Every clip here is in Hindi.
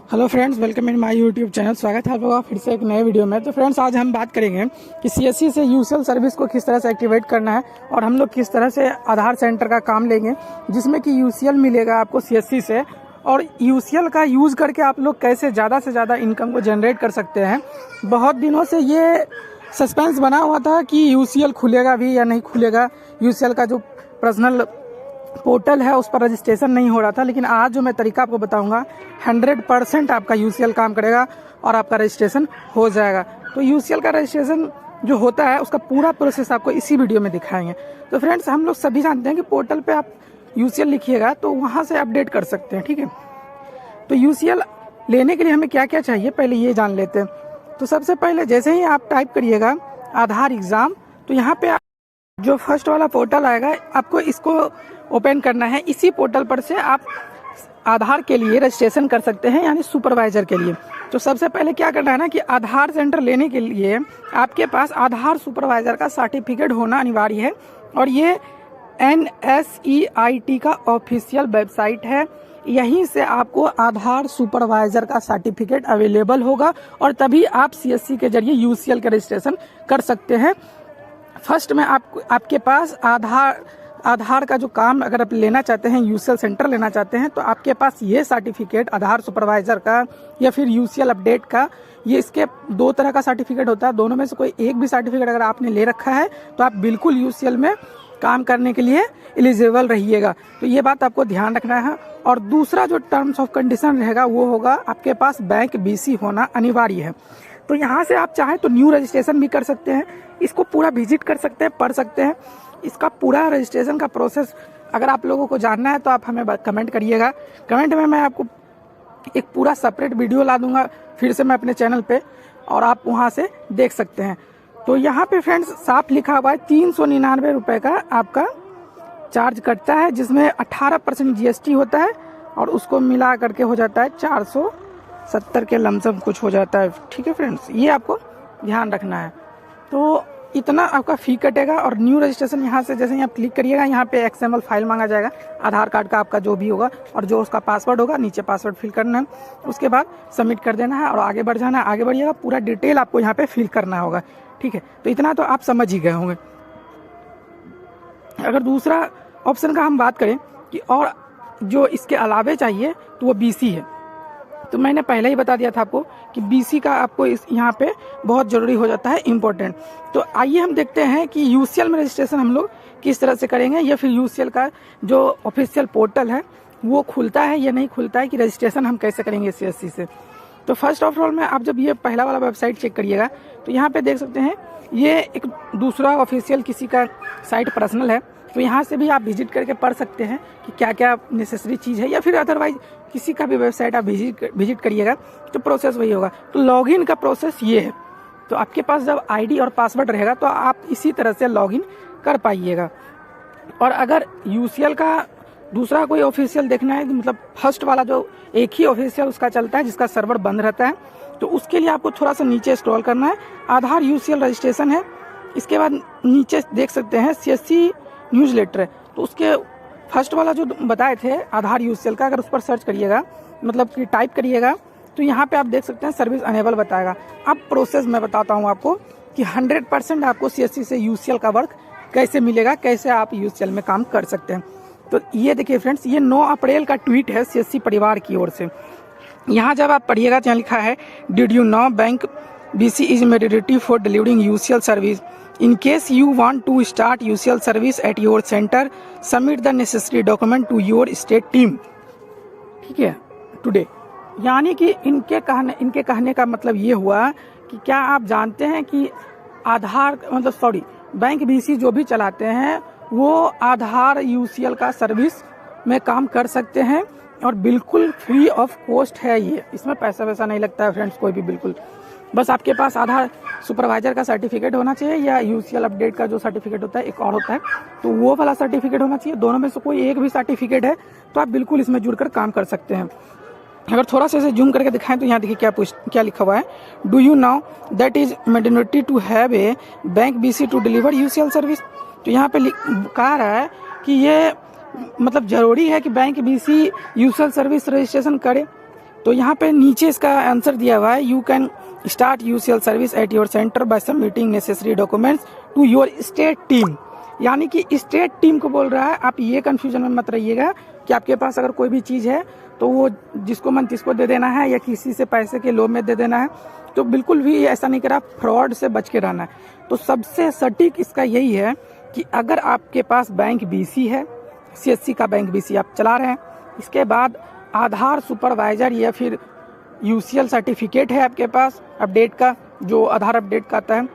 Hello friends, welcome in my YouTube channel. स्वागत है आप लोगों का फिर से एक नए वीडियो में। तो फ्रेंड्स, आज हम बात करेंगे कि सीएससी से यूसीएल सर्विस को किस तरह से एक्टिवेट करना है और हम लोग किस तरह से आधार सेंटर का काम लेंगे जिसमें कि यूसीएल मिलेगा आपको सीएससी से, और यूसीएल का यूज़ करके आप लोग कैसे ज़्यादा से ज़्यादा इनकम को जनरेट कर सकते हैं। बहुत दिनों से ये सस्पेंस बना हुआ था कि यूसीएल खुलेगा भी या नहीं खुलेगा। यूसीएल का जो पर्सनल पोर्टल है उस पर रजिस्ट्रेशन नहीं हो रहा था, लेकिन आज जो मैं तरीका आपको बताऊंगा 100% आपका यूसीएल काम करेगा और आपका रजिस्ट्रेशन हो जाएगा। तो यूसीएल का रजिस्ट्रेशन जो होता है उसका पूरा प्रोसेस आपको इसी वीडियो में दिखाएंगे। तो फ्रेंड्स, हम लोग सभी जानते हैं कि पोर्टल पे आप यूसीएल लिखिएगा तो वहाँ से अपडेट कर सकते हैं, ठीक है। तो यूसीएल लेने के लिए हमें क्या क्या चाहिए पहले ये जान लेते हैं। तो सबसे पहले जैसे ही आप टाइप करिएगा आधार एग्ज़ाम, तो यहाँ पे जो फर्स्ट वाला पोर्टल आएगा आपको इसको ओपन करना है। इसी पोर्टल पर से आप आधार के लिए रजिस्ट्रेशन कर सकते हैं, यानी सुपरवाइजर के लिए। तो सबसे पहले क्या करना है ना कि आधार सेंटर लेने के लिए आपके पास आधार सुपरवाइजर का सर्टिफिकेट होना अनिवार्य है, और ये NSEIT का ऑफिशियल वेबसाइट है। यहीं से आपको आधार सुपरवाइजर का सर्टिफिकेट अवेलेबल होगा और तभी आप सीएससी के जरिए यूसीएल का रजिस्ट्रेशन कर सकते हैं। फर्स्ट में आपके पास आधार का जो काम अगर आप लेना चाहते हैं, यूसीएल सेंटर लेना चाहते हैं, तो आपके पास ये सर्टिफिकेट आधार सुपरवाइजर का या फिर यूसीएल अपडेट का, ये इसके दो तरह का सर्टिफिकेट होता है। दोनों में से कोई एक भी सर्टिफिकेट अगर आपने ले रखा है तो आप बिल्कुल यूसीएल में काम करने के लिए एलिजिबल रहिएगा। तो ये बात आपको ध्यान रखना है। और दूसरा जो टर्म्स ऑफ कंडीशन रहेगा वो होगा आपके पास बैंक बीसी होना अनिवार्य है। तो यहाँ से आप चाहें तो न्यू रजिस्ट्रेशन भी कर सकते हैं, इसको पूरा विजिट कर सकते हैं, पढ़ सकते हैं। इसका पूरा रजिस्ट्रेशन का प्रोसेस अगर आप लोगों को जानना है तो आप हमें कमेंट करिएगा। कमेंट में मैं आपको एक पूरा सेपरेट वीडियो ला दूंगा फिर से मैं अपने चैनल पे, और आप वहां से देख सकते हैं। तो यहाँ पे फ्रेंड्स साफ लिखा हुआ है 399 रुपये का आपका चार्ज कटता है, जिसमें 18% जीएसटी होता है और उसको मिला करके हो जाता है 470 के लमसम कुछ हो जाता है, ठीक है फ्रेंड्स। ये आपको ध्यान रखना है। तो इतना आपका फी कटेगा। और न्यू रजिस्ट्रेशन यहाँ से जैसे ही आप क्लिक करिएगा, यहाँ पे XML फाइल मांगा जाएगा आधार कार्ड का आपका जो भी होगा, और जो उसका पासवर्ड होगा नीचे पासवर्ड फिल करना है। उसके बाद सबमिट कर देना है और आगे बढ़ जाना है। आगे बढ़िएगा, पूरा डिटेल आपको यहाँ पे फिल करना होगा, ठीक है। तो इतना तो आप समझ ही गए होंगे। अगर दूसरा ऑप्शन का हम बात करें कि और जो इसके अलावे चाहिए तो वो बीसी है। तो मैंने पहले ही बता दिया था आपको कि बीसी का आपको इस यहाँ पे बहुत ज़रूरी हो जाता है, इम्पोर्टेंट। तो आइए हम देखते हैं कि यूसीएल में रजिस्ट्रेशन हम लोग किस तरह से करेंगे, या फिर यूसीएल का जो ऑफिशियल पोर्टल है वो खुलता है या नहीं खुलता है, कि रजिस्ट्रेशन हम कैसे करेंगे सीएससी से। तो फर्स्ट ऑफ ऑल में आप जब ये पहला वाला वेबसाइट चेक करिएगा तो यहाँ पे देख सकते हैं ये एक दूसरा ऑफिशियल किसी का साइट पर्सनल है। तो यहाँ से भी आप विजिट करके पढ़ सकते हैं कि क्या क्या नेसेसरी चीज़ है, या फिर अदरवाइज किसी का भी वेबसाइट आप विजिट करिएगा तो प्रोसेस वही होगा। तो लॉगिन का प्रोसेस ये है। तो आपके पास जब आईडी और पासवर्ड रहेगा तो आप इसी तरह से लॉगिन कर पाइएगा। और अगर यूसीएल का दूसरा कोई ऑफिशियल देखना है, मतलब फर्स्ट वाला जो एक ही ऑफिशियल उसका चलता है जिसका सर्वर बंद रहता है, तो उसके लिए आपको थोड़ा सा नीचे स्क्रॉल करना है। आधार यूसीएल रजिस्ट्रेशन है, इसके बाद नीचे देख सकते हैं सीएससी न्यूज़लेटर है। तो उसके फर्स्ट वाला जो बताए थे आधार यूसीएल का, अगर उस पर सर्च करिएगा, मतलब कि टाइप करिएगा, तो यहाँ पे आप देख सकते हैं सर्विस अनेबल बताएगा। अब प्रोसेस मैं बताता हूँ आपको कि 100% आपको सीएससी से यूसीएल का वर्क कैसे मिलेगा, कैसे आप यूसीएल में काम कर सकते हैं। तो ये देखिए फ्रेंड्स, ये 9 अप्रैल का ट्वीट है सीएससी परिवार की ओर से। यहाँ जब आप पढ़िएगा तो यहाँ लिखा है, did you know bank BC is mandatory for delivering UCL service. In case you want to start UCL service at your center, submit the necessary document to your state team, ठीक है, today। यानी कि इनके कहने का मतलब ये हुआ कि क्या आप जानते हैं कि बैंक बीसी जो भी चलाते हैं वो आधार यूसीएल का सर्विस में काम कर सकते हैं, और बिल्कुल फ्री ऑफ कॉस्ट है ये। इसमें पैसा वैसा नहीं लगता है फ्रेंड्स, कोई भी, बिल्कुल। बस आपके पास आधार सुपरवाइजर का सर्टिफिकेट होना चाहिए, या यूसीएल अपडेट का जो सर्टिफिकेट होता है एक और होता है, तो वो वाला सर्टिफिकेट होना चाहिए। दोनों में से कोई एक भी सर्टिफिकेट है तो आप बिल्कुल इसमें जुड़कर काम कर सकते हैं। अगर थोड़ा सा इसे जूम करके दिखाएं तो यहाँ देखिए क्या लिखा हुआ है, do you know that is mandatory to have a bank BC to deliver UCL service. तो यहाँ पे कहा रहा है कि ये मतलब जरूरी है कि bank BC UCL service registration करे। तो यहाँ पे नीचे इसका आंसर दिया हुआ है, you can start UCL service at your centre by submitting necessary documents to your state team. यानी कि स्टेट टीम को बोल रहा है। आप ये कंफ्यूजन में मत रहिएगा कि आपके पास अगर कोई भी चीज़ है तो वो जिसको मन तिसको दे देना है या किसी से पैसे के लोभ में दे देना है, तो बिल्कुल भी ऐसा नहीं करा, फ्रॉड से बच के रहना है। तो सबसे सटीक इसका यही है कि अगर आपके पास बैंक बीसी है, सीएससी का बैंक बीसी आप चला रहे हैं, इसके बाद आधार सुपरवाइजर या फिर यूसीएल सर्टिफिकेट है आपके पास अपडेट का, जो आधार अपडेट का आता है,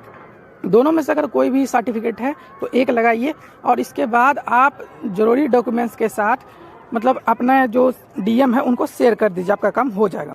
दोनों में से अगर कोई भी सर्टिफिकेट है तो एक लगाइए। और इसके बाद आप जरूरी डॉक्यूमेंट्स के साथ मतलब अपना जो डीएम है उनको शेयर कर दीजिए, आपका काम हो जाएगा।